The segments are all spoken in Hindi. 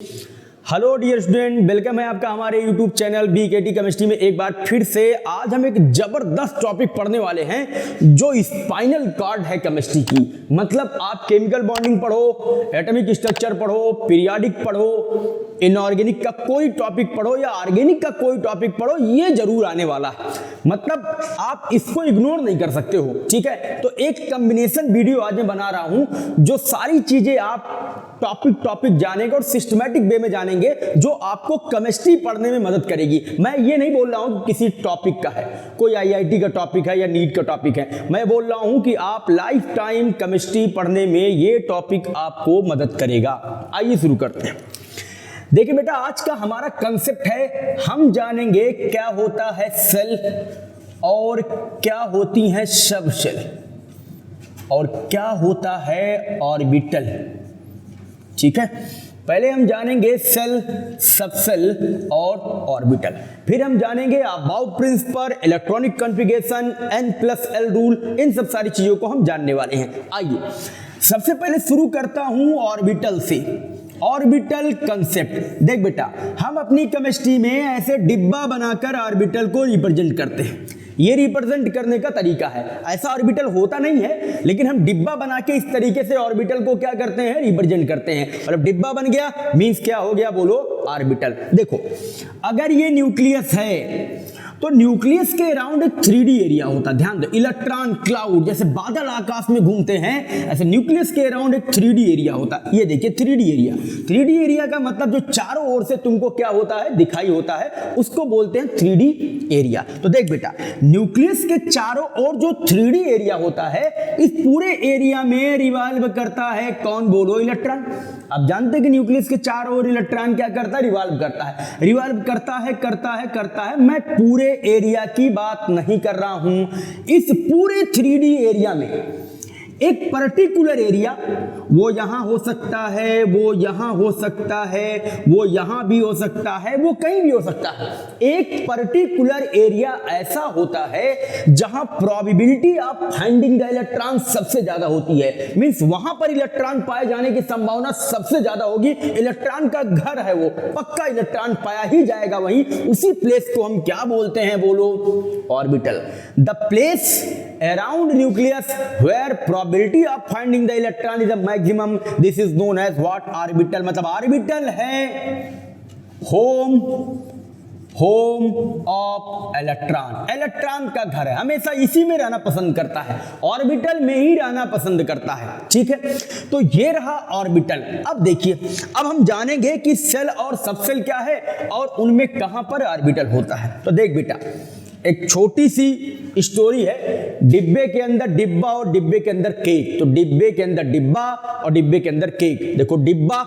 हेलो डियर स्टूडेंट, वेलकम है आपका हमारे यूट्यूब चैनल बीकेटी केमिस्ट्री में एक बार फिर से। आज हम एक जबरदस्त टॉपिक पढ़ने वाले हैं जो स्पाइनल कॉर्ड है केमिस्ट्री की। मतलब आप केमिकल बॉन्डिंग पढ़ो, एटॉमिक स्ट्रक्चर पढ़ो, पीरियोडिक पढ़ो, इनऑर्गेनिक का कोई टॉपिक पढ़ो या ऑर्गेनिक का कोई टॉपिक पढ़ो, ये जरूर आने वाला है। मतलब आप इसको इग्नोर नहीं कर सकते हो, ठीक है। तो एक कॉम्बिनेशन वीडियो आज मैं बना रहा हूं जो सारी चीजें आप टॉपिक जानेंगे और सिस्टमैटिक वे में जानेंगे जो आपको केमिस्ट्री पढ़ने में मदद करेगी। मैं ये नहीं बोल रहा हूं कि किसी टॉपिक का है, कोई आईआईटी का टॉपिक है या नीट का टॉपिक है। मैं बोल रहा हूं कि आप लाइफ टाइम केमिस्ट्री पढ़ने में ये टॉपिक आपको मदद करेगा। आइए शुरू करते हैं। देखिए बेटा, आज का हमारा कंसेप्ट है, हम जानेंगे क्या होता है सेल और क्या होती है सब सेल और क्या होता है ऑर्बिटल, ठीक है। पहले हम जानेंगे सेल, सब सेल और ऑर्बिटल, फिर हम जानेंगे about principle, electronic configuration, n+l rule, इन सब सारी चीजों को हम जानने वाले हैं। आइए सबसे पहले शुरू करता हूं ऑर्बिटल से। ऑर्बिटल कंसेप्ट देख बेटा, हम अपनी केमिस्ट्री में ऐसे डिब्बा बनाकर ऑर्बिटल को रिप्रेजेंट करते हैं। ये रिप्रेजेंट करने का तरीका है, ऐसा ऑर्बिटल होता नहीं है, लेकिन हम डिब्बा बना के इस तरीके से ऑर्बिटल को क्या करते हैं, रिप्रेजेंट करते हैं। मतलब डिब्बा बन गया मींस क्या हो गया, बोलो ऑर्बिटल। देखो अगर ये न्यूक्लियस है तो न्यूक्लियस के अराउंड एक 3D एरिया होता है। ध्यान दो, इलेक्ट्रॉन क्लाउड जैसे बादल आकाश में घूमते हैं, ऐसे न्यूक्लियस के अराउंड एक 3D एरिया होता है। ये देखिए 3D एरिया। 3D एरिया का मतलब जो चारों ओर से तुमको क्या होता है, दिखाई होता है, उसको बोलते हैं 3D एरिया। तो देख बेटा, न्यूक्लियस के चारों ओर जो 3D एरिया होता है, इस पूरे एरिया में रिवॉल्व करता है कौन, बोलो इलेक्ट्रॉन। आप जानते हैं कि न्यूक्लियस के चारों ओर इलेक्ट्रॉन क्या करता है, रिवॉल्व करता है। रिवॉल्व करता है। मैं पूरे एरिया की बात नहीं कर रहा हूं, इस पूरे 3D एरिया में एक पर्टिकुलर एरिया, वो यहां हो सकता है, वो यहां हो सकता है, वो यहां भी हो सकता है, वो कहीं भी हो सकता है। एक पर्टिकुलर एरिया ऐसा होता है जहां probability of finding the electron सबसे ज्यादा होती है। मींस वहां पर इलेक्ट्रॉन पाए जाने की संभावना सबसे ज्यादा होगी। इलेक्ट्रॉन का घर है वो, पक्का इलेक्ट्रॉन पाया ही जाएगा वहीं। उसी प्लेस को हम क्या बोलते हैं, बोलो orbital. The place around nucleus where probability of finding the electron is the maximum, this is known as what, orbital। मतलब ऑर्बिटल है होम ऑफ इलेक्ट्रॉन, इलेक्ट्रॉन का घर है, हमेशा इसी में रहना पसंद करता है, ऑर्बिटल में ही रहना पसंद करता है, ठीक है। तो ये रहा ऑर्बिटल। अब देखिए, अब हम जानेंगे कि सेल और सबसेल क्या है और उनमें कहां पर ऑर्बिटल होता है। तो देख बेटा, एक छोटी सी स्टोरी है, डिब्बे के अंदर डिब्बा और डिब्बे के अंदर केक। तो डिब्बे के अंदर डिब्बा और डिब्बे के अंदर केक। देखो डिब्बा,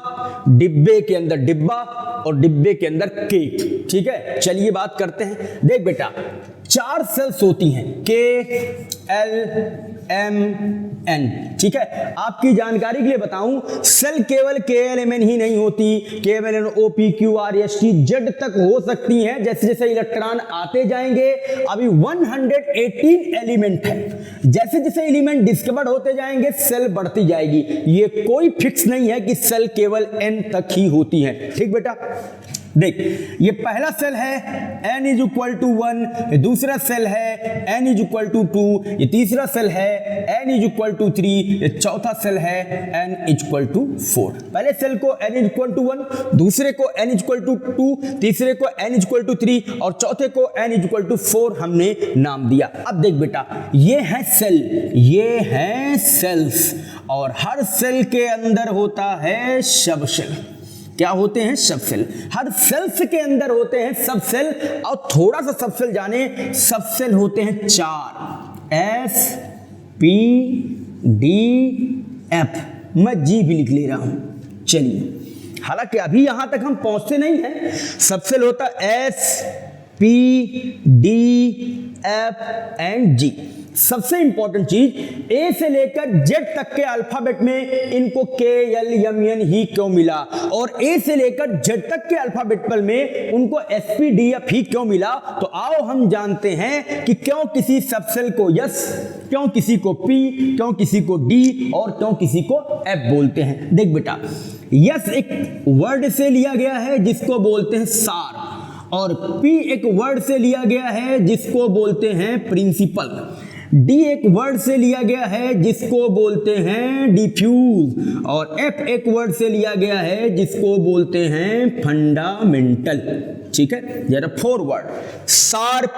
डिब्बे के अंदर डिब्बा और डिब्बे के अंदर केक, ठीक है। चलिए बात करते हैं। देख बेटा, 4 सेल्स होती हैं, KLMN, ठीक है। आपकी जानकारी के लिए बताऊं, सेल केवल KLMN ही नहीं होती, KLMN OPQRST Z तक हो सकती हैं। जैसे जैसे इलेक्ट्रॉन आते जाएंगे, अभी 118 एलिमेंट है, जैसे जैसे एलिमेंट डिस्कवर्ड होते जाएंगे सेल बढ़ती जाएगी। ये कोई फिक्स नहीं है कि सेल केवल N तक ही होती है, ठीक बेटा। देख, ये पहला सेल है n = 1, दूसरा सेल है n = 2, ये तीसरा सेल है n = 3, ये चौथा सेल है n = 4। पहले सेल को n = 1, दूसरे को n = 2, तीसरे को n = 3 और चौथे को n = 4 हमने नाम दिया। अब देख बेटा, ये है सेल, ये है सेल्स, और हर सेल के अंदर होता है सब सेल। क्या होते हैं, सब सेल। हर सेल्स के अंदर होते हैं सब सेल। और थोड़ा सा सब सेल जाने, सब सेल होते हैं 4, S P D F। मैं G भी लिख ले रहा हूं। चलिए, हालांकि अभी यहां तक हम पहुंचते नहीं हैं। सब सेल होता S P D F and G। सबसे इंपॉर्टेंट चीज, ए से लेकर जेड तक के अल्फाबेट में इनको KLMN ही क्यों मिला, और ए से लेकर जेड तक के अल्फाबेट में उनको SPDF ही क्यों मिला। तो आओ हम जानते हैं कि क्यों किसी सबसेल को S, क्यों किसी को P, क्यों किसी को D और क्यों किसी को F बोलते हैं। देख बेटा, यस एक वर्ड से लिया गया है जिसको बोलते हैं सार, और पी एक वर्ड से लिया गया है जिसको बोलते हैं प्रिंसिपल, डी एक वर्ड से लिया गया है जिसको बोलते हैं डिफ्यूज, और एफ एक वर्ड से लिया गया है जिसको बोलते हैं फंडामेंटल। ठीक है, there are 4 word, sharp,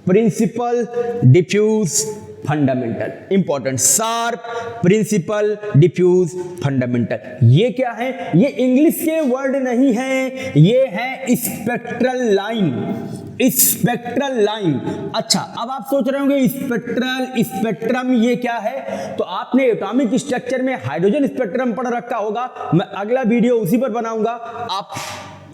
principal, diffuse, fundamental. Important, sharp, principal, diffuse, fundamental. ये क्या है? ये इंग्लिश के वर्ड नहीं है, ये है स्पेक्ट्रल लाइन, स्पेक्ट्रल लाइन। अच्छा, अब आप सोच रहे होंगे स्पेक्ट्रल, स्पेक्ट्रम ये क्या है? तो आपने एटॉमिक स्ट्रक्चर में हाइड्रोजन स्पेक्ट्रम पढ़ रखा होगा, मैं अगला वीडियो उसी पर बनाऊंगा, आप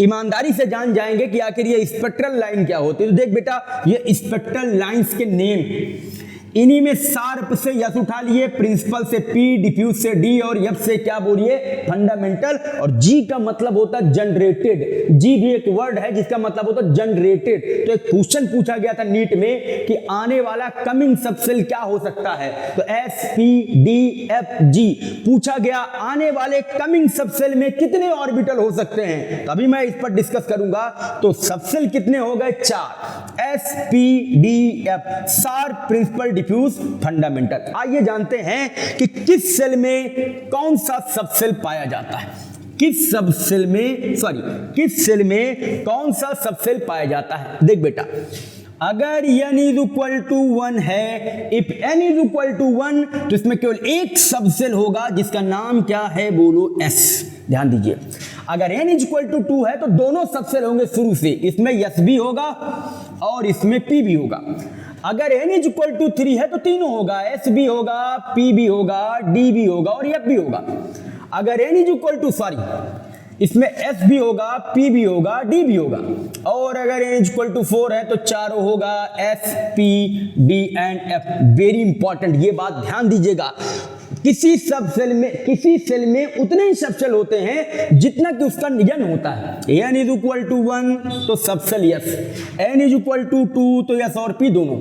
ईमानदारी से जान जाएंगे कि आखिर ये स्पेक्ट्रल लाइन क्या होती है। तो देख बेटा, ये स्पेक्ट्रल लाइंस के नेम, इन्हीं में शार्प से यस उठा लिए, प्रिंसिपल से पी, डिफ्यूज से डी, और एफ से क्या बोलिए? फंडामेंटल। और जी का मतलब होता है जनरेटेड, जी भी एक वर्ड है जिसका मतलब होता है जनरेटेड। तो एक क्वेश्चन पूछा गया था नीट में कि आने वाला कमिंग सबसेल क्या हो सकता है, तो एस, पी, डी, एफ, जी पूछा गया, आने वाले कमिंग सबसेल में कितने ऑर्बिटल हो सकते हैं? तो अभी मैं इस पर डिस्कस करूंगा। तो सबसेल कितने हो गए? 4, s, p, d, f, sharp, principal, diffuse, fundamental. आइए जानते हैं कि किस सेल में कौन सा सबसेल पाया जाता है, किस सबसेल में, सॉरी, किस सेल में कौन सा सबसेल पाया जाता है। देख बेटा, अगर n इज इक्वल टू 1 है, if n is equal to 1, तो इसमें केवल एक सबसेल होगा जिसका नाम क्या है? बोलो s। ध्यान दीजिए, अगर n इज इक्वल टू 2 है तो दोनों सबसेल होंगे शुरू से, इसमें s भी होगा और इसमें p भी होगा। अगर n इज इक्वल टू 3 है तो तीनों होगा, s भी होगा, p भी होगा, d भी होगा और f भी होगा। अगर n is equal to, sorry, इसमें s भी होगा, p भी होगा, d भी होगा, और अगर n इज इक्वल टू 4 है तो चारों होगा, s, p, d and f। Very important, ये बात ध्यान दीजिएगा, किसी सबसेल में उतने ही सबसेल होते हैं जितना कि उसका n होता है। n इज इक्वल टू 1 तो subshell yes, n is equal to 2 तो s और p दोनों,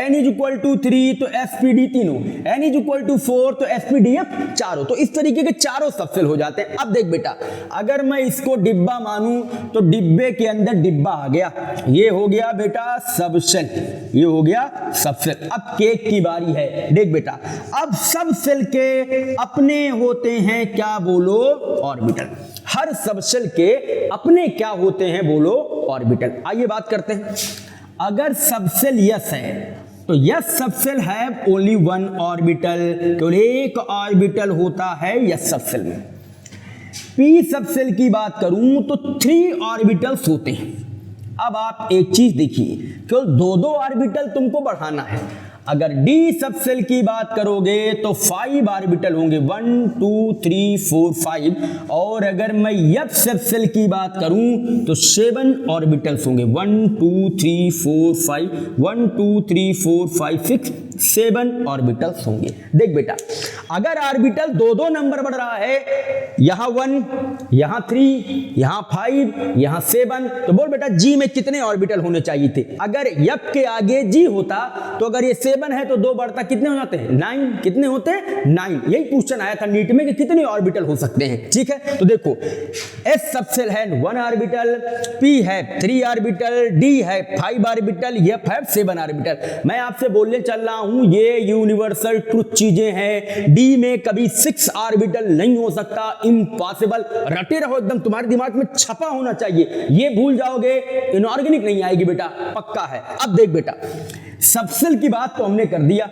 n इज इक्वल टू 3 तो s, p, d तीनों, n इज इक्वल टू 4 तो s, p, d, f चारों। तो इस तरीके के चारों सबसेल हो जाते हैं। अब देख बेटा, अगर मैं इसको डिब्बा मानूं तो डिब्बे के अंदर डिब्बा आ गया, ये हो गया बेटा सबसेल, ये हो गया सबसेल। अब केक की बारी है। देख बेटा, अब सबसेल के अपने होते हैं क्या? बोलो ऑर्बिटल। हर सबसेल के अपने क्या होते हैं? बोलो ऑर्बिटल। आइए बात करते हैं, अगर सबसेल यस है तो yes subshell have only 1 orbital, केवल एक ऑर्बिटल होता है यस सबसेल में। पी सबसेल की बात करूं तो 3 ऑर्बिटल्स होते हैं। अब आप एक चीज देखिए, केवल 2-2 ऑर्बिटल तुमको बढ़ाना है। अगर डी सबसेल की बात करोगे तो 5 ऑर्बिटल होंगे, 1 2 3 4 5, और अगर मैं एफ सबसेल की बात करूं तो 7 ऑर्बिटल्स होंगे, 1 2 3 4 5, 1 2 3 4 5 6 7 ऑर्बिटल्स होंगे। देख बेटा, अगर ऑर्बिटल 2-2 नंबर बढ़ रहा है, यहां 1, यहां 3, यहां 5, यहां 7, तो बोल बेटा जी में कितने ऑर्बिटल होने चाहिए थे? अगर एफ के आगे जी होता तो अगर ये 7 है तो 2 बढ़ता कितने हो जाते हैं? 9। कितने होते हैं? 9। यही क्वेश्चन आया था नीट में कि कितने ऑर्बिटल हो सकते हैं। ठीक है, तो देखो, एस सबसेल है 1 ऑर्बिटल, पी है 3 ऑर्बिटल, डी है 5 ऑर्बिटल, एफ है 7 ऑर्बिटल। मैं आपसे बोलने चल रहा हूं, ये यूनिवर्सल ट्रुथ चीजें हैं। डी में कभी 6 ऑर्बिटल नहीं हो सकता, इम्पॉसिबल। रटे रहो एकदम, तुम्हारे दिमाग में छपा होना चाहिए, ये भूल जाओगे इनऑर्गेनिक नहीं आएगी बेटा, पक्का है। अब देख बेटा, सबसेल की बात तो हमने कर दिया,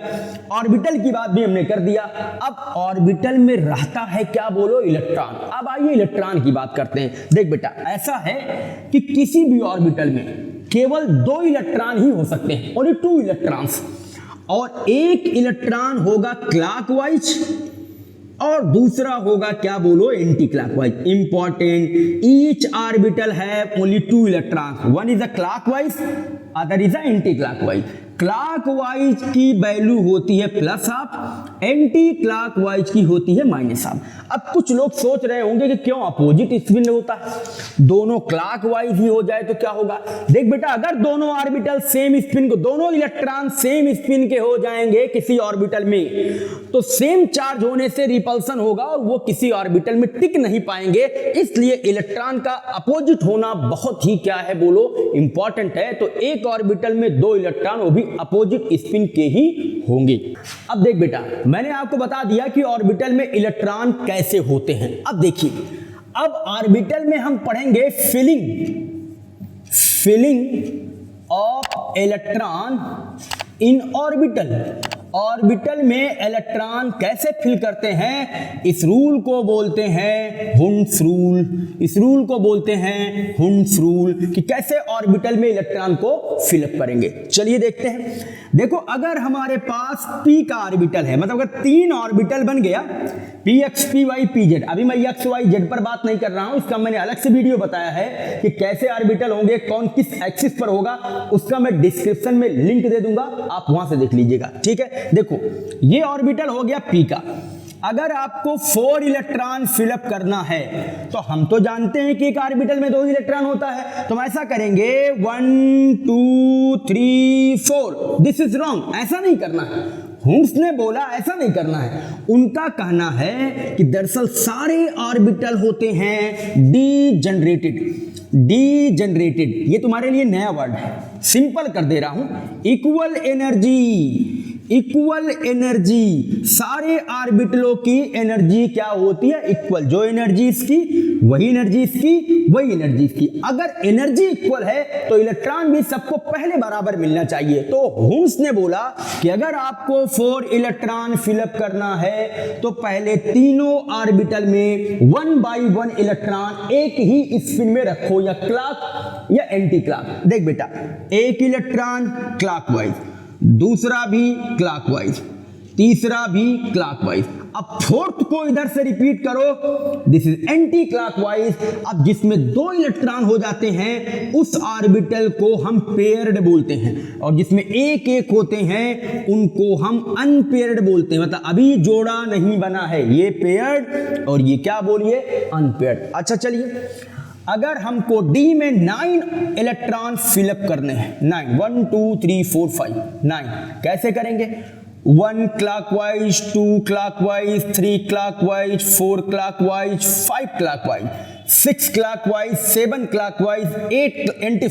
ऑर्बिटल की बात भी हमने कर दिया। अब ऑर्बिटल में रहता है क्या? बोलो इलेक्ट्रॉन। अब आइए इलेक्ट्रॉन की बात करते हैं। देख बेटा, ऐसा है कि किसी भी ऑर्बिटल में केवल 2 इलेक्ट्रॉन ही हो सकते हैं, ओनली 2 इलेक्ट्रॉन्स, और एक इलेक्ट्रॉन होगा क्लॉकवाइज और दूसरा होगा क्या? बोलो anti clockwise. Important, each orbital है only 2 electrons, one is a clockwise, other is a anti clockwise. Clockwise की वैल्यू होती है प्लस हाफ, एंटी क्लॉकवाइज की होती है माइनस हाफ। अब कुछ लोग सोच रहे होंगे कि क्यों अपोजिट स्पिन होता है, दोनों क्लॉकवाइज ही हो जाए तो क्या होगा। देख बेटा, अगर दोनों ऑर्बिटल सेम स्पिन को, दोनों इलेक्ट्रॉन सेम स्पिन के हो जाएंगे किसी ऑर्बिटल में, तो सेम चार्ज होने से रिपल्सन होगा और वो किसी ऑर्बिटल में टिक नहीं पाएंगे। इसलिए इलेक्ट्रॉन का अपोजिट होना बहुत ही क्या है बोलो, इंपॉर्टेंट है। तो एक ऑर्बिटल में दो इलेक्ट्रॉन वो भी अपोजिट स्पिन के ही होंगे। अब देख बेटा, मैंने आपको बता दिया कि ऑर्बिटल में इलेक्ट्रॉन कैसे होते हैं। अब देखिए, अब ऑर्बिटल में हम पढ़ेंगे filling of electron in orbital. Orbital में इलेक्ट्रॉन कैसे फिल करते हैं, इस रूल को बोलते हैं हुंड्स रूल। इस रूल को बोलते हैं हुंड्स रूल कि कैसे ऑर्बिटल में इलेक्ट्रॉन को फिलअप करेंगे। चलिए देखते हैं। देखो, अगर हमारे पास p का ऑर्बिटल है, मतलब अगर 3 ऑर्बिटल बन गया px py pz, अभी मैं x y z पर बात नहीं कर रहा हूं, इसका मैंने अलग से वीडियो बताया है कि कैसे ऑर्बिटल होंगे, कौन किस एक्सिस पर होगा, उसका मैं डिस्क्रिप्शन में लिंक दे दूंगा, आप वहां से देख लीजिएगा। ठीक है, देखो ये ऑर्बिटल हो गया p का। अगर आपको 4 इलेक्ट्रॉन फिलअप करना है तो हम तो जानते हैं कि एक ऑर्बिटल में 2 इलेक्ट्रॉन होता है, तो हम ऐसा करेंगे 1 2 3 4। दिस इज रॉन्ग, ऐसा नहीं करना है। हुंड्स ने बोला ऐसा नहीं करना है। उनका कहना है कि दरअसल सारे ऑर्बिटल होते हैं डीजनरेटेड। डीजनरेटेड ये तुम्हारे लिए नया वर्ड है, सिंपल कर दे रहा हूं। इक्वल एनर्जी, सारे ऑर्बिटलों की एनर्जी क्या होती है, इक्वल। जो एनर्जी इसकी वही एनर्जी इसकी, वही एनर्जी इसकी। अगर एनर्जी इक्वल है तो इलेक्ट्रॉन भी सबको पहले बराबर मिलना चाहिए। तो हुंड्स ने बोला कि अगर आपको 4 इलेक्ट्रॉन फिलअप करना है तो पहले तीनों ऑर्बिटल में 1 बाई 1 इलेक्ट्रॉन एक ही स्पिन में रखो, या क्लॉक या एंटी क्लॉक। देख बेटा, एक इलेक्ट्रॉन क्लॉकवाइज, दूसरा भी क्लॉकवाइज, तीसरा भी क्लॉकवाइज। अब फोर्थ को इधर से रिपीट करो, दिस इज एंटी क्लॉकवाइज। अब जिसमें 2 इलेक्ट्रॉन हो जाते हैं उस ऑर्बिटल को हम पेयर्ड बोलते हैं, और जिसमें एक एक होते हैं उनको हम अनपेयर्ड बोलते हैं। मतलब अभी जोड़ा नहीं बना है, ये पेयर्ड और ये क्या बोलिए, अनपेयर्ड। अच्छा चलिए, अगर हमको डी में 9 इलेक्ट्रॉन फिलअप करने हैं, 9 1 2 3 4 5 9, कैसे करेंगे? 1 clockwise, 2 clockwise, 3 clockwise, 4 clockwise, 5 clockwise, 6 clockwise, 7 clockwise, 8 anti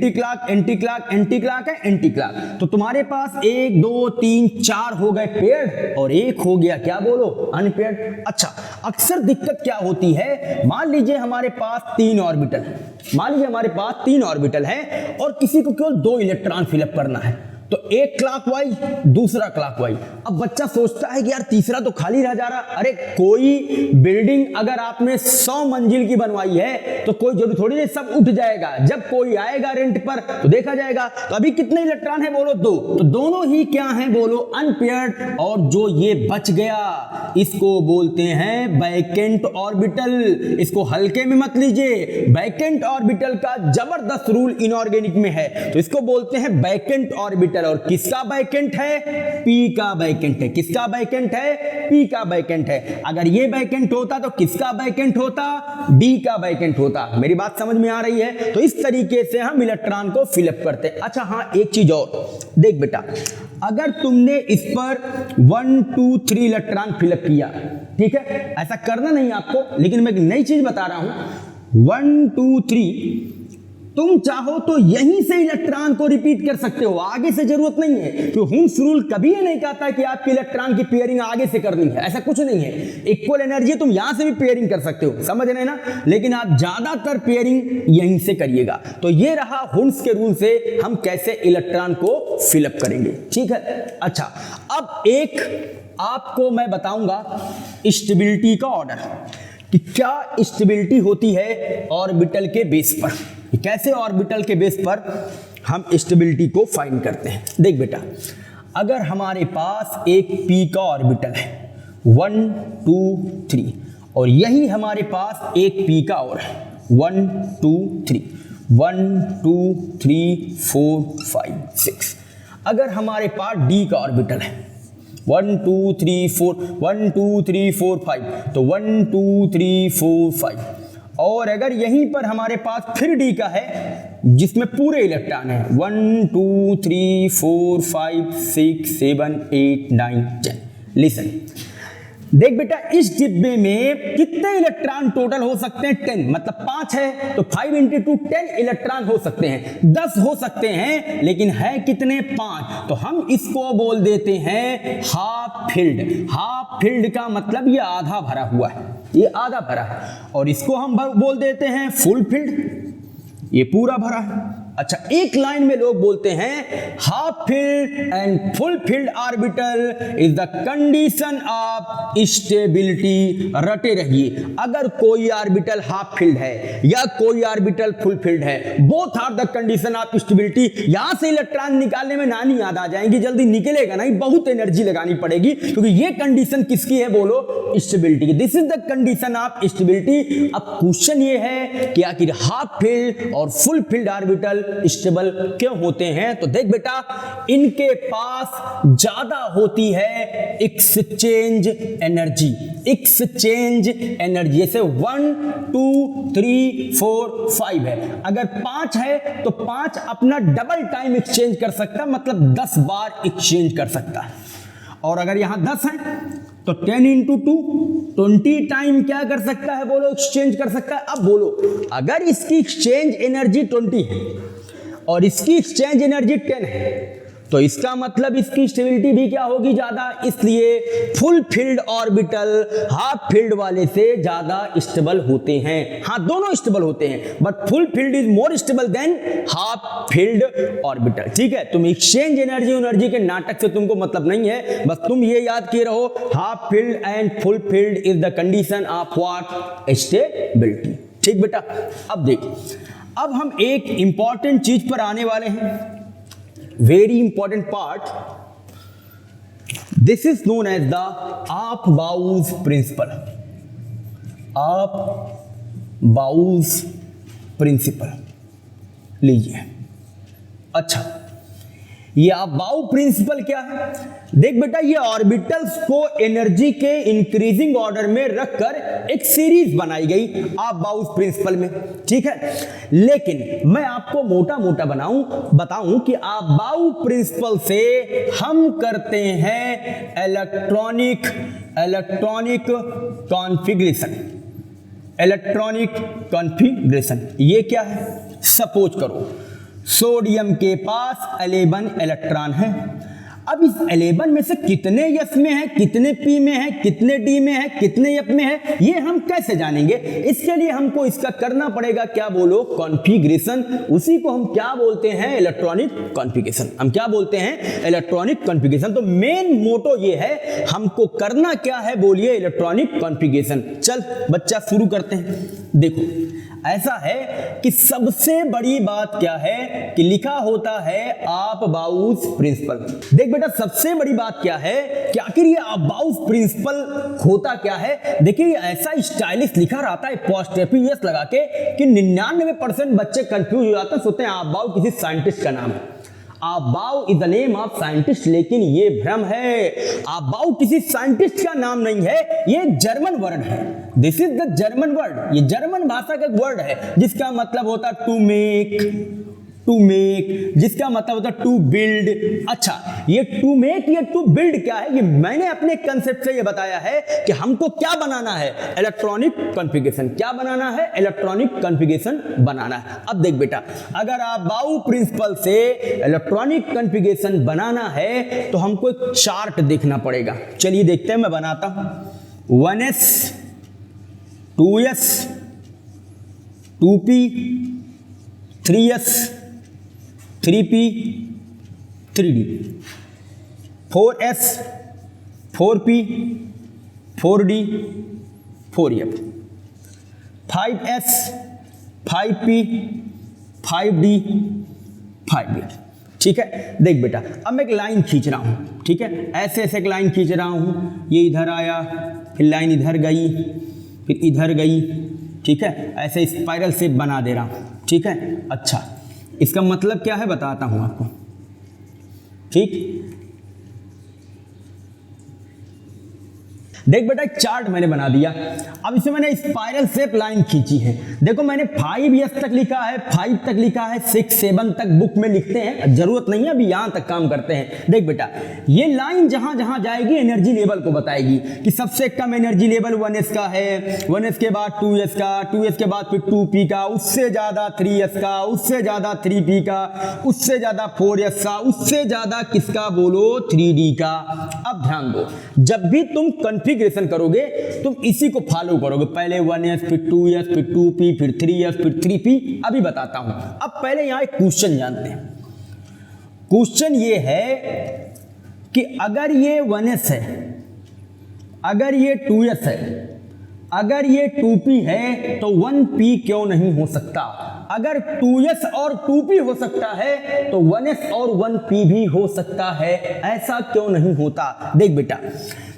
clock है, एंटी क्लॉक। तो तुम्हारे पास 1 2 3 4 हो गए पेयर्ड और एक हो गया क्या बोलो, अनपेयर्ड। अच्छा, अक्सर दिक्कत क्या होती है, मान लीजिए हमारे पास 3 ऑर्बिटल है और किसी को केवल 2 इलेक्ट्रॉन फिलअप करना है, तो एक क्लॉकवाइज दूसरा क्लॉकवाइज। अब बच्चा सोचता है कि यार तीसरा तो खाली रह जा रहा। अरे कोई बिल्डिंग अगर आपने 100 मंजिल की बनवाई है तो कोई जरूरी थोड़ी नहीं सब उठ जाएगा, जब कोई आएगा रेंट पर तो देखा जाएगा। तो अभी कितने इलेक्ट्रॉन है बोलो, 2, तो दोनों ही क्या है बोलो, अनपेयर्ड। और जो ये बच गया इसको बोलते हैं वैकेंट ऑर्बिटल। इसको हल्के में मत लीजिए, वैकेंट ऑर्बिटल का जबरदस्त रूल इनऑर्गेनिक में है, तो इसको बोलते हैं वैकेंट ऑर्बिटल। और किसका वैकेंट है, पी का वैकेंट है। किसका वैकेंट है, पी का वैकेंट है। अगर ये वैकेंट होता तो किसका वैकेंट होता, डी का वैकेंट होता। मेरी बात समझ में आ रही है? तो इस तरीके से हम इलेक्ट्रॉन को फिलअप करते हैं। अच्छा हाँ, एक चीज और देख बेटा, अगर तुमने इस पर 1 2 3 इलेक्ट्रॉन फिलअप किया, ठीक है, ऐसा करना नहीं आपको, लेकिन मैं एक नई चीज बता रहा हूं। 1 2 3 तुम चाहो तो यहीं से इलेक्ट्रॉन को रिपीट कर सकते हो, आगे से जरूरत नहीं है। तो हुंड्स रूल कभी ये नहीं कहता कि आपके इलेक्ट्रॉन की पेयरिंग आगे से करनी है, ऐसा कुछ नहीं है। इक्वल एनर्जी तुम यहां से भी पेयरिंग कर सकते हो, समझ रहे ना, लेकिन आप ज्यादातर पेयरिंग यहीं से करिएगा। तो ये रहा हुंड्स के रूल से हम कैसे इलेक्ट्रॉन को फिलअप करेंगे, ठीक है। अच्छा, अब एक आपको मैं बताऊंगा स्टेबिलिटी का ऑर्डर, कि क्या स्टेबिलिटी होती है ऑर्बिटल के बेस पर, कैसे ऑर्बिटल के बेस पर हम स्टेबिलिटी को फाइंड करते हैं। देख बेटा, अगर हमारे पास एक p का ऑर्बिटल है 1 2 3 और यही हमारे पास एक p का और है 1 2 3 1 2 3 4 5 6। अगर हमारे पास डी का ऑर्बिटल है 1 2 3 4 1 2 3 4 5, तो 1 2 3 4 5, और अगर यहीं पर हमारे पास फिर डी का है जिसमें पूरे इलेक्ट्रॉन है 1 2 3 4 5 6 7 8 9 10। लिसन, देख बेटा, इस डिब्बे में कितने इलेक्ट्रॉन टोटल हो सकते हैं? 10, मतलब 5 है तो 5 × 2 10 इलेक्ट्रॉन हो सकते हैं, 10 हो सकते हैं, लेकिन है कितने? 5। तो हम इसको बोल देते हैं हाफ फिल्ड। हाफ फिल्ड का मतलब ये आधा भरा हुआ है, ये आधा भरा है, और इसको हम बोल देते हैं फुल फिल्ड, ये पूरा भरा है। अच्छा, एक लाइन में लोग बोलते हैं half filled and full filled orbital is the condition of stability. रटे रहिए, अगर कोई ऑर्बिटल हाफ फील्ड है या कोई ऑर्बिटल फुल फील्ड है, both are the condition of stability. यहां से इलेक्ट्रॉन निकालने में नानी याद आ जाएंगी, जल्दी निकलेगा नहीं, बहुत एनर्जी लगानी पड़ेगी, क्योंकि ये कंडीशन किसकी है? बोलो, स्टेबिलिटी की। This is the condition of stability. अब क्वेश्चन ये है कि आखिर हाफ फील्ड और फुल फील्ड ऑर्बिटल स्टेबल क्यों होते हैं? तो देख बेटा, इनके पास ज्यादा होती है एक्सचेंज एनर्जी। एक्सचेंज एनर्जी जैसे 1 2 3 4 5 है, अगर 5 है तो 5 अपना डबल टाइम एक्सचेंज कर सकता है, मतलब 10 बार एक्सचेंज कर सकता है। और अगर यहां 10 है तो 10 × 2 20 टाइम क्या कर सकता है? बोलो, एक्सचेंज कर सकता है। अब बोलो, अगर इसकी एक्सचेंज एनर्जी 20 है और इसकी एक्सचेंज एनर्जी 10 है, तो इसका मतलब इसकी स्टेबिलिटी भी क्या होगी? ज्यादा। इसलिए full filled orbital half field वाले से ज्यादा स्टेबल होते हैं। हाँ, दोनों स्टेबल होते हैं, but full filled is more stable than half filled orbital. ठीक है, तुम एक्सचेंज एनर्जी के नाटक से तुमको मतलब नहीं है, बस तुम ये याद किए रहो, half filled and full filled is the condition of what? Stability. ठीक बेटा, अब देख, अब हम एक इंपॉर्टेंट चीज पर आने वाले हैं, very important part. This is known as the Aufbau principle. Aufbau principle लीजिए। अच्छा, ये आप-बाउ प्रिंसिपल क्या है? देख बेटा, ये ऑर्बिटल्स को एनर्जी के इंक्रीजिंग ऑर्डर में रखकर एक सीरीज बनाई गई आप-बाउ प्रिंसिपल में। ठीक है, लेकिन मैं आपको मोटा मोटा बताऊं कि आप-बाउ प्रिंसिपल से हम करते हैं इलेक्ट्रॉनिक कॉन्फ़िगरेशन। इलेक्ट्रॉनिक कॉन्फ़िगरेशन ये क्या है? सपोज करो सोडियम के पास 11 इलेक्ट्रॉन है। अब इस 11 में से कितने एस में है, कितने पी में है, कितने डी में है, कितने एफ में है, ये हम कैसे जानेंगे? इसके लिए हमको इसका करना पड़ेगा, क्या बोलो? कॉन्फ़िगरेशन। उसी को हम क्या बोलते हैं? Electronic configuration. हम क्या बोलते हैं? Electronic configuration. तो मेन मोटो ये है, हमको करना क्या है? बोलिए, इलेक्ट्रॉनिक कॉन्फ़िगरेशन। चल बच्चा, शुरू करते हैं। देखो, ऐसा है कि सबसे बड़ी बात क्या है कि लिखा होता है आप-बाउज प्रिंसिपल। देख बेटा, सबसे बड़ी बात क्या है कि आखिर ये आप-बाउज प्रिंसिपल होता क्या है? देखिए, ऐसा स्टाइलिश लिखा रहता है अपॉस्ट्रोफी एस लगा के कि 99% बच्चे कंफ्यूज हो जाते हैं, सोचते हैं आप-बाउ किसी साइंटिस्ट का नाम है। Aufbau is the name of scientist, लेकिन ये भ्रम है। आप-बाउ किसी साइंटिस्ट का नाम नहीं है, ये जर्मन वर्ड है। This is the German word. ये जर्मन भाषा का एक वर्ड है जिसका मतलब होता है टू मेक, जिसका मतलब होता है टू बिल्ड। अच्छा, ये टू मेक, ये टू बिल्ड क्या है? ये मैंने अपने कंसेप्ट से ये बताया है कि हमको क्या बनाना है? Electronic configuration. क्या बनाना है? इलेक्ट्रॉनिक कॉन्फ़िगरेशन बनाना है। अब देख बेटा, अगर आप बाउ प्रिंसिपल से इलेक्ट्रॉनिक कॉन्फ़िगरेशन बनाना है तो हमको एक चार्ट देखना पड़ेगा। चलिए देखते हैं, मैं बनाता हूं। 1s 2s 2p 3s 3p 3d 4s 4p 4d 4f 5s 5p 5d 5f। ठीक है, देख बेटा, अब मैं एक लाइन खींच रहा हूं। ठीक है, ऐसे ऐसे एक लाइन खींच रहा हूं, ये इधर आया, फिर लाइन इधर गई, फिर इधर गई। ठीक है, ऐसे स्पाइरल शेप बना दे रहा हूं। ठीक है, अच्छा, इसका मतलब क्या है बताता हूं आपको। ठीक। देख बेटा, एक चार्ट मैंने बना दिया। अब इसमें मैंने स्पाइरल शेप लाइन खींची है। देखो मैंने 5S तक लिखा है, 5 तक लिखा है, 6 7 तक बुक में लिखते हैं, जरूरत नहीं है, अभी यहां तक काम करते हैं। देख बेटा, ये लाइन जहां जहां जाएगी एनर्जी लेवल को बताएगी कि सबसे कम एनर्जी लेवल 1S का है, 1S के बाद 2S का, 2S के बाद फिर 2P का, उससे ज्यादा 3S का, उससे ज्यादा 3P का, उससे ज्यादा 4S का, उससे ज्यादा किसका बोलो 3D का। अब ध्यान दो, जब भी तुम कॉन्फ़िगरेशन करोगे तुम इसी को फॉलो करोगे, पहले 1S फिर 2S फिर 2P फिर 3S फिर 3P। अभी बताता हूं। अब पहले यहां एक क्वेश्चन जानते हैं। क्वेश्चन ये है कि अगर ये 1S है, अगर ये 2S है, अगर ये 2P है तो 1P क्यों नहीं हो सकता? अगर 2S और 2P हो सकता है तो 1S और 1P भी हो सकता है, ऐसा क्यों नहीं होता? देख बेटा,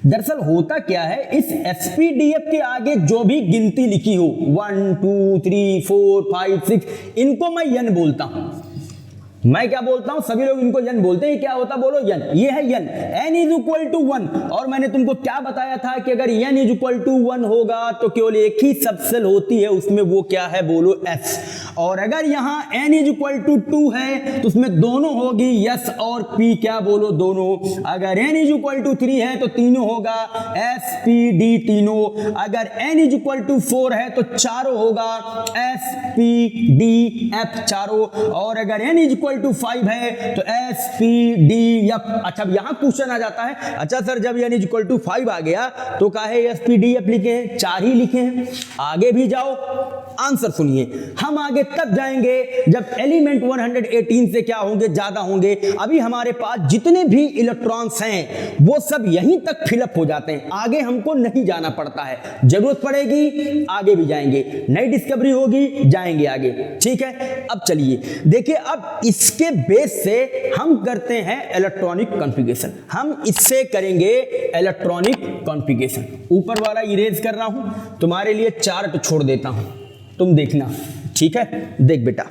दरअसल होता क्या है, इस SPDF के आगे जो भी गिनती लिखी हो 1 2 3 4 5 6, इनको मैं n बोलता हूं। मैं क्या बोलता हूं? सभी लोग इनको n बोलते हैं। क्या होता बोलो? n। ये है n, n is equal to 1। और मैंने तुमको क्या बताया था कि अगर n इज इक्वल टू 1 होगा तो केवल एक ही सबसेल होती है, उसमें वो क्या है बोलो s। और अगर यहां n इज इक्वल टू 2 है तो उसमें दोनों होगी s और p, क्या बोलो दोनों। अगर n इज इक्वल टू 3 है तो तीनों होगा s p d तीनों। अगर n इज इक्वल टू 4 है तो चारों होगा s p d f चारों। और अगर n इज इक्वल टू 5 है तो S P D F। अच्छा, अब यहां क्वेश्चन आ जाता है, अच्छा सर जब n इज इक्वल टू 5 आ गया तो काहे S P D F लिखे हैं? 4 ही लिखे हैं। आगे भी जाओ, आंसर सुनिए। हम आगे तब जाएंगे जब एलिमेंट 118 से क्या होंगे, ज्यादा होंगे। अभी हमारे पास जितने भी इलेक्ट्रॉन्स हैं वो सब यहीं तक फिलअप हो जाते हैं, आगे हमको नहीं जाना पड़ता है। जरूरत पड़ेगी आगे भी जाएंगे, नई डिस्कवरी होगी जाएंगे आगे, ठीक है। अब चलिए देखिए, अब इसके बेस से हम करते हैं इलेक्ट्रॉनिक कॉन्फ़िगरेशन। हम इससे करेंगे इलेक्ट्रॉनिक कॉन्फ़िगरेशन। ऊपर वाला इरेज कर रहा हूं, तुम्हारे लिए चार्ट छोड़ देता हूं, तुम देखना, ठीक है। देख बेटा,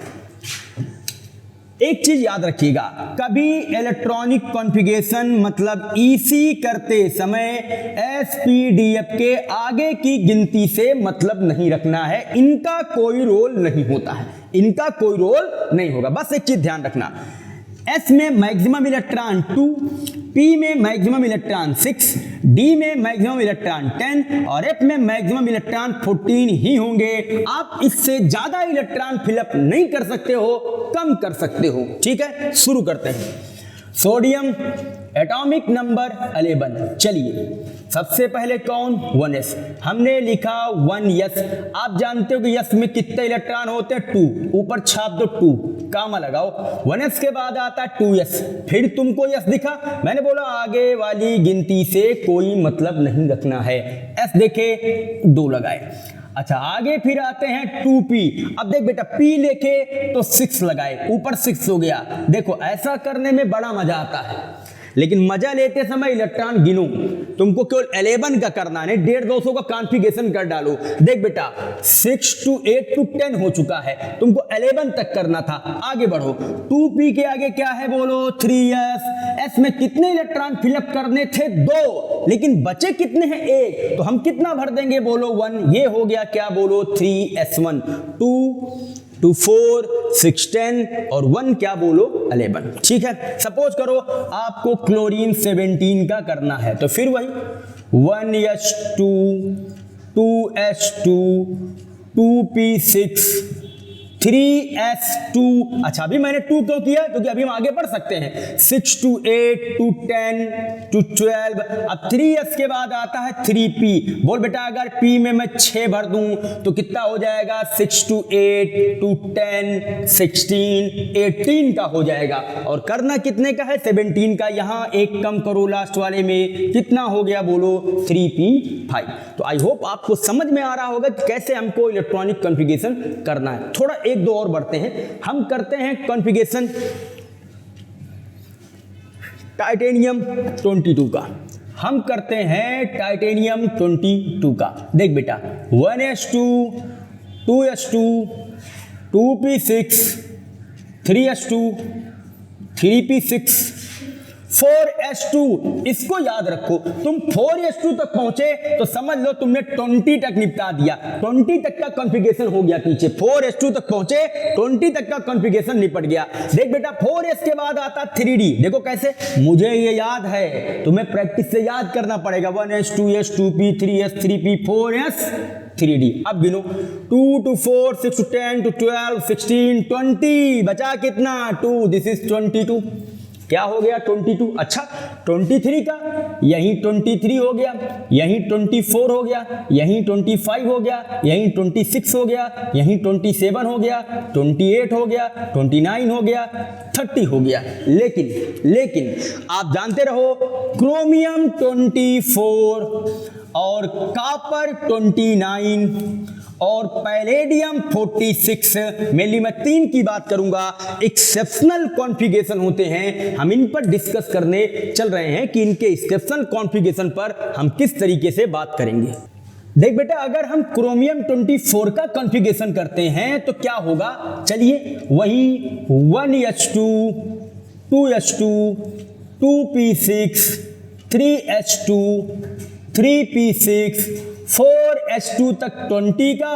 एक चीज याद रखिएगा, कभी इलेक्ट्रॉनिक कॉन्फ़िगरेशन मतलब ईसी करते समय SPDF के आगे की गिनती से मतलब नहीं रखना है। इनका कोई रोल नहीं होता है, इनका कोई रोल नहीं होगा। बस एक चीज ध्यान रखना, S में मैक्सिमम इलेक्ट्रॉन 2, P में मैक्सिमम इलेक्ट्रॉन 6, D में मैक्सिमम इलेक्ट्रॉन 10 और F में मैक्सिमम इलेक्ट्रॉन 14 ही होंगे। आप इससे ज्यादा इलेक्ट्रॉन फिलअप नहीं कर सकते हो, कम कर सकते हो, ठीक है। शुरू करते हैं। Sodium atomic number 11। चलिए, सबसे पहले कौन? 1s। हमने लिखा 1s। आप जानते हो कि s में कितने इलेक्ट्रॉन होते हैं? 2। ऊपर छाप दो 2, कामा लगाओ। 1s के बाद आता है 2s। फिर तुमको s दिखा, मैंने बोला आगे वाली गिनती से कोई मतलब नहीं रखना है। s देखे 2 लगाए। अच्छा, आगे फिर आते हैं 2p। अब देख बेटा, p लेके तो 6 लगाए, ऊपर 6 हो गया। देखो ऐसा करने में बड़ा मजा आता है, लेकिन मजा लेते समय इलेक्ट्रॉन गिनो। तुमको केवल 11 का करना है, 150-200 का कॉन्फ़िगरेशन कर डालो। देख बेटा, 6 to 8 to 10 हो चुका है, तुमको 11 तक करना था। आगे बढ़ो, 2p के आगे क्या है बोलो? 3s। s में कितने इलेक्ट्रॉन फिलअप करने थे? 2, लेकिन बचे कितने हैं? 1। तो हम कितना भर देंगे बोलो? 1। ये हो गया क्या बोलो? 3s1। 2 4 6 10 और 1 क्या बोलो? 11, ठीक है। सपोज करो आपको क्लोरीन 17 का करना है, तो फिर वही 1s2 2s2 2p6 3s2। अच्छा, अभी मैंने 2 क्यों किया? क्योंकि अभी हम आगे बढ़ सकते हैं। 6 to 8 to 10 to 12। अब 3s के बाद आता है 3p। बोल बेटा, अगर p में मैं 6 भर दूं तो कितना हो जाएगा? 6 to 8 to 10 16 18 का हो जाएगा। और करना कितने का है? 17 का। यहां एक कम करो लास्ट वाले में, कितना हो गया बोलो? 3p5। तो आई होप आपको समझ में आ रहा होगा कि कैसे हमको इलेक्ट्रॉनिक कॉन्फ़िगरेशन करना है। थोड़ा 1-2 और बढ़ते हैं। हम करते हैं कॉन्फ़िगरेशन टाइटेनियम 22 का। हम करते हैं टाइटेनियम 22 का। देख बेटा, 1s2 2s2 2p6 3s2 3p6 4s2, इसको याद रखो। तुम 4s2 तक पहुंचे तो समझ लो तुमने 20 तक निपटा दिया, 20 तक का कॉन्फ़िगरेशन हो गया पीछे। 4s2 तक पहुंचे, 20 तक का कॉन्फ़िगरेशन निपट गया। देख बेटा 4s के बाद आता 3d, देखो कैसे, मुझे ये याद है, तुम्हें प्रैक्टिस से याद करना पड़ेगा। 1s 2s 2p 3s 3p 4s 3d। अब गिनो 2 to 4 6 to 10 to 12 16 20, बचा कितना 2, दिस इज 22। क्या हो गया 22। अच्छा 23 का यही 23 हो गया, यही 24 हो गया, यही 25 हो गया, यही 26 हो गया, यही 27 हो गया, 28 हो गया, 29 हो गया, 30 हो गया। लेकिन आप जानते रहो क्रोमियम 24 और कॉपर 29 और पैलेडियम 46, मेनली मैं 3 की बात करूंगा, एक्सेप्शनल कॉन्फ़िगरेशन होते हैं। हम इन पर डिस्कस करने चल रहे हैं कि इनके एक्सेप्शनल कॉन्फ़िगरेशन पर हम किस तरीके से बात करेंगे। देख बेटा अगर हम क्रोमियम 24 का कॉन्फ़िगरेशन करते हैं तो क्या होगा, चलिए वही 1s2 2s2 2p6 3s2 3p6 4s2 तक 20 का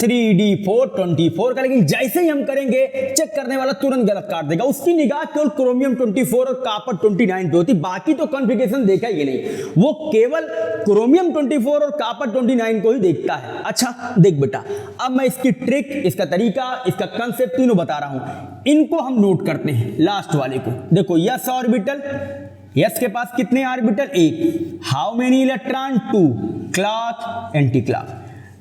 3d4 24 का। लेकिन जैसे ही हम करेंगे चेक करने वाला तुरंत गलत काट देगा, उसकी निगाह केवल क्रोमियम 24 और कॉपर 29 पे होती, बाकी तो कॉन्फ़िगरेशन देखा ही नहीं, वो केवल क्रोमियम 24 और कॉपर 29 को ही देखता है। अच्छा देख बेटा अब मैं इसकी ट्रिक, इसका तरीका, इसका कंसेप्ट तीनों बता रहा हूं, इनको हम नोट करते हैं। लास्ट वाले को देखो, यस ऑर्बिटल, यस के पास कितने orbital, 1, how many electron 2, clock anti clock.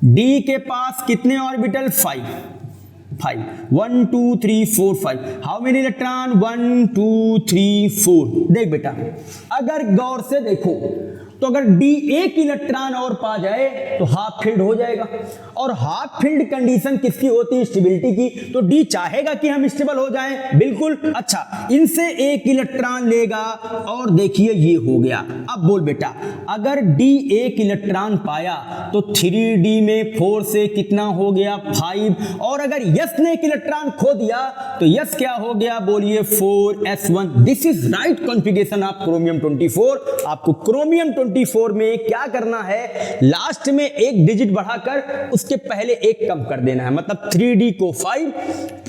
D के पास कितने ऑर्बिटल, 5 1 2 3 4 5, हाउ मेनी इलेक्ट्रॉन 1 2 3 4। देख बेटा अगर गौर से देखो तो अगर डी एक इलेक्ट्रॉन और पा जाए तो हाफ फील्ड हो जाएगा, और हाफ फील्ड कंडीशन किसकी होती है, स्टेबिलिटी की, तो डी चाहेगा कि हम स्टेबल हो जाएं, बिल्कुल। अच्छा इनसे एक इलेक्ट्रॉन लेगा और देखिए ये हो गया। अब बोल बेटा अगर डी एक इलेक्ट्रॉन पाया तो 3d में 4 से कितना हो गया 5, और अगर यस ने एक इलेक्ट्रॉन खो दिया तो यस क्या हो गया, बोलिए 4s1। This is right configuration of chromium 24। आपको क्रोमियम 24 में क्या करना है, लास्ट में एक डिजिट बढ़ाकर उसके पहले एक कम कर देना है, मतलब 3d को 5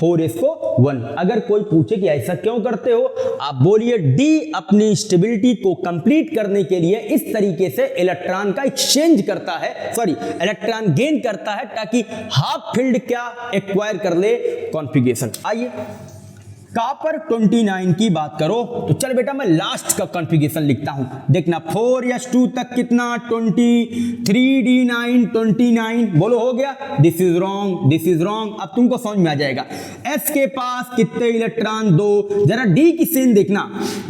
4s को 1। अगर कोई पूछे कि ऐसा क्यों करते हो, आप बोलिए डी अपनी स्टेबिलिटी को कंप्लीट करने के लिए इस तरीके से इलेक्ट्रॉन का एक्सचेंज करता है, सॉरी इलेक्ट्रॉन गेन करता है, ताकि हाफ फील्ड क्या एक्वायर कर ले, कॉन्फ़िगरेशन। आइए कॉपर 29 की बात करो तो चल बेटा मैं लास्ट का कॉन्फ़िगरेशन लिखता हूं, देखना 4s2 तक कितना 20, 3d9 29, बोलो हो गया, this is wrong, this is wrong. अब तुमको समझ में आ जाएगा। s के पास कितने इलेक्ट्रॉन, 2, जरा d की सीन देखना,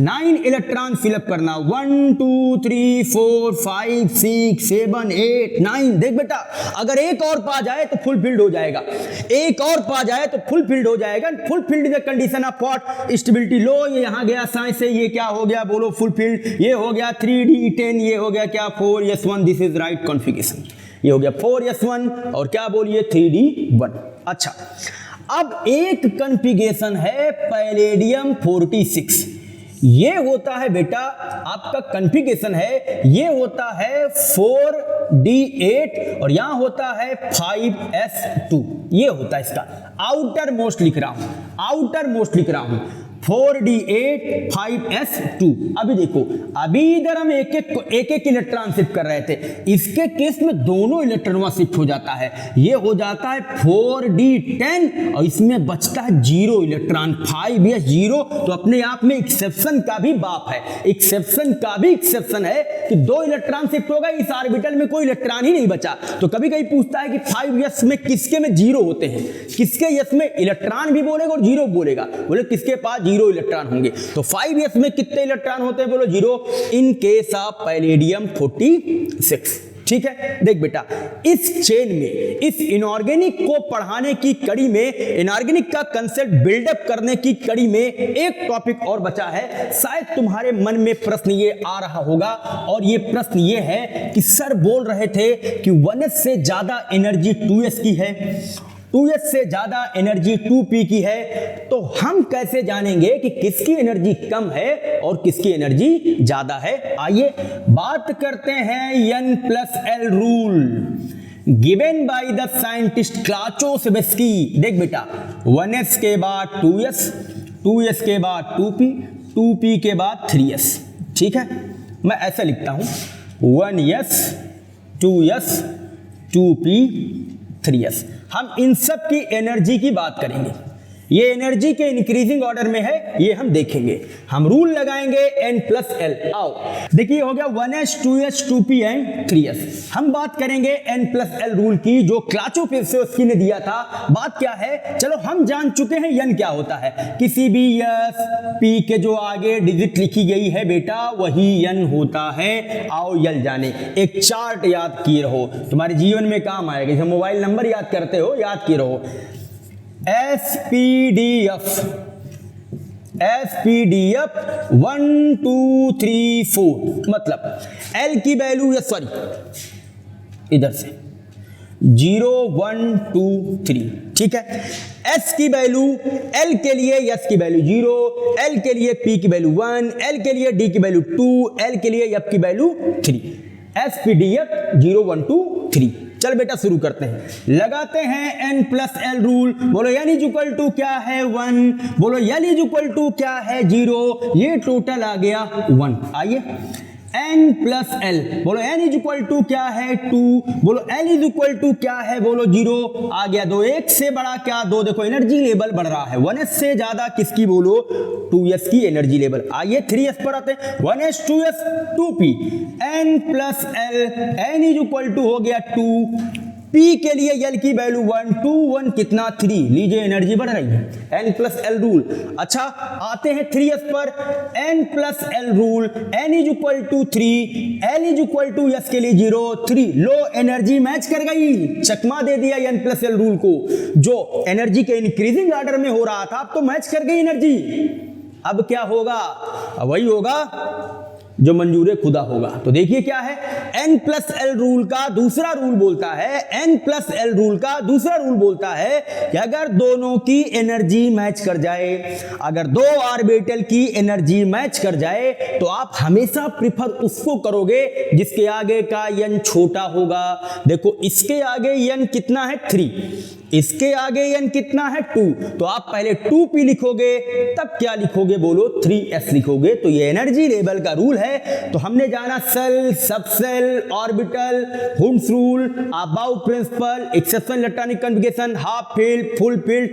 9 इलेक्ट्रॉन फिलअप करना, 1 2 3 4 5 6 7 8 9। देख बेटा अगर एक और पा जाए तो फुल फील्ड हो जाएगा, एक और पा जाए तो फुल फील्ड हो जाएगा। Full filled is condition what, stability लो, ये यहां गया साइंस से, ये क्या हो गया, बोलो फुल फील्ड, ये हो गया 3d10, ये हो गया क्या 4s1। This is right configuration, ये हो गया 4s1 और क्या बोलिए 3d1। अच्छा अब एक कॉन्फ़िगरेशन है पैलेडियम 46, ये होता है बेटा आपका कॉन्फ़िगरेशन है, ये होता है 4d8 और यहां होता है 5s2, ये होता है इसका आउटर मोस्ट लिख रहा हूं, आउटर मोस्ट लिख रहा हूं 4d8 5s2। अभी देखो अभी इधर हम एक एक इलेक्ट्रॉन शिफ्ट कर रहे थे, इसके केस में दोनों इलेक्ट्रॉन वहां शिफ्ट हो जाता है, ये हो जाता है 4d10 और इसमें बचता है 0 इलेक्ट्रॉन, 5 या 0, तो अपने आप में एक्सेप्शन का भी बाप है, एक्सेप्शन का भी एक्सेप्शन है कि 2 इलेक्ट्रॉन शिफ्ट होगा, इस ऑर्बिटल में कोई इलेक्ट्रॉन ही नहीं बचा। तो कभी कभी पूछता है कि 5s में किसके में 0 होते हैं, किसके यस में इलेक्ट्रॉन भी बोलेगा और 0 बोलेगा, बोले किसके पास 0 इलेक्ट्रॉन होंगे, तो 5s में कितने इलेक्ट्रॉन होते हैं, बोलो 0 इन केस ऑफ पैलेडियम 46। ठीक है देख बेटा इस चेन में, इस इनऑर्गेनिक को पढ़ाने की कड़ी में, इनऑर्गेनिक का कंसेप्ट बिल्डअप करने की कड़ी में एक टॉपिक और बचा है। शायद तुम्हारे मन में प्रश्न ये आ रहा होगा, और ये प्रश्न ये है कि सर बोल रहे थे कि 1s से ज्यादा एनर्जी 2s की है, 2s से ज्यादा एनर्जी 2p की है, तो हम कैसे जानेंगे कि किसकी एनर्जी कम है और किसकी एनर्जी ज्यादा है? आइए बात करते हैं n+l rule given by the scientist Klechkowski. देख बेटा, 1s के बाद 2s, 2s के बाद 2p, 2p के बाद 3s। ठीक है, मैं ऐसा लिखता हूं 1s 2s 2p 3s। हम इन सब की एनर्जी की बात करेंगे, ये एनर्जी के इंक्रीजिंग ऑर्डर में है, ये हम देखेंगे। हम रूल लगाएंगे n+l। आओ देखिए, हो गया 1s 2s 2p and 3s। हम बात करेंगे n+l रूल की, जो क्लाचोसेवेस्की ने दिया था। बात क्या है, चलो हम जान चुके हैं n क्या होता है। किसी भी s p के जो आगे डिजिट लिखी गई है बेटा, वही n होता है। आओ यल जाने, एक चार्ट याद किए रहो, तुम्हारे जीवन में काम आएगा। जैसे मोबाइल नंबर याद करते हो, याद किए रहो। SPDF 1 2 3 4, मतलब L की वैल्यू, या सॉरी इधर से 0 1 2 3। ठीक है, S की वैल्यू L के लिए, S की वैल्यू 0, L के लिए P की वैल्यू 1, L के लिए D की वैल्यू 2, L के लिए F की वैल्यू 3। SPDF 0 1 2 3। चल बेटा शुरू करते हैं, लगाते हैं n+l रूल। बोलो n इज इक्वल टू क्या है 1, बोलो l इज इक्वल टू क्या है 0, ये टोटल आ गया 1। आइए n+l, बोलो n इज इक्वल टू क्या है 2, बोलो l इज इक्वल टू क्या है, बोलो 0 आ गया 2। एक से बड़ा क्या 2, देखो एनर्जी लेवल बढ़ रहा है। 1s से ज्यादा किसकी, बोलो 2s की एनर्जी लेवल। आइए 3s पर आते हैं, 1s 2s 2p n+l, n is equal to हो गया 2, p के लिए l की वैल्यू 1, 2 1 कितना 3। लीजिए एनर्जी बढ़ रही है, n+l रूल। अच्छा आते हैं 3s पर, n+l rule, n is equal to 3, l is equal to s के लिए 0 3। लो एनर्जी मैच कर गई, चकमा दे दिया n+l रूल को। जो एनर्जी के इंक्रीजिंग ऑर्डर में हो रहा था, अब तो मैच कर गई एनर्जी। अब क्या होगा, अब वही होगा जो मंजूर खुदा होगा। तो देखिए क्या है, n+l रूल का दूसरा रूल बोलता है, n+l रूल का दूसरा रूल बोलता है कि अगर दोनों की एनर्जी मैच कर जाए, अगर दो ऑर्बिटल की एनर्जी मैच कर जाए, तो आप हमेशा प्रिफर उसको करोगे जिसके आगे का n छोटा होगा। देखो इसके आगे n कितना है 3, इसके आगे n कितना है 2, तो आप पहले 2p लिखोगे, तब क्या लिखोगे, बोलो 3s लिखोगे। तो ये एनर्जी लेवल का रूल है। तो हमने जाना shell, subshell, orbital, Hund's rule, aufbau principle, exceptional electronic configuration, half filled, full filled.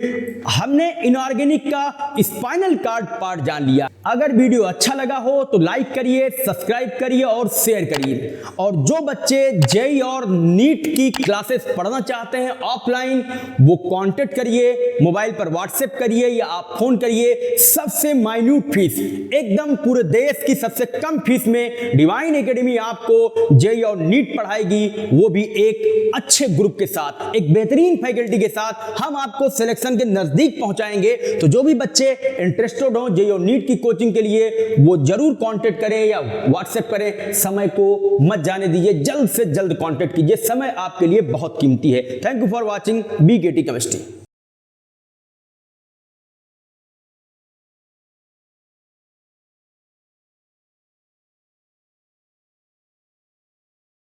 हमने इनऑर्गेनिक का स्पाइनल कार्ड पार्ट जान लिया। अगर वीडियो अच्छा लगा हो तो लाइक करिए, सब्सक्राइब करिए और शेयर करिए। और जो बच्चे जेईई और नीट की क्लासेस पढ़ना चाहते हैं ऑफलाइन, वो कांटेक्ट करिए, मोबाइल पर व्हाट्सएप करिए या आप फोन करिए। सबसे माइन्यूट फीस, एकदम पूरे देश की सबसे कम फीस में डिवाइन एकेडमी आपको जेईई और नीट पढ़ाएगी, वो भी एक अच्छे ग्रुप के साथ, एक बेहतरीन फैकल्टी के साथ। हम आपको सिलेक्शन के नजदीक पहुंचाएंगे। तो जो भी बच्चे इंटरेस्टेड हो जेईई और नीट की कोचिंग के लिए, वो जरूर कांटेक्ट करें या व्हाट्सएप करें। समय को मत जाने दीजिए, जल्द से जल्द कांटेक्ट कीजिए, समय आपके लिए बहुत कीमती है। Thank you for watching BKT chemistry.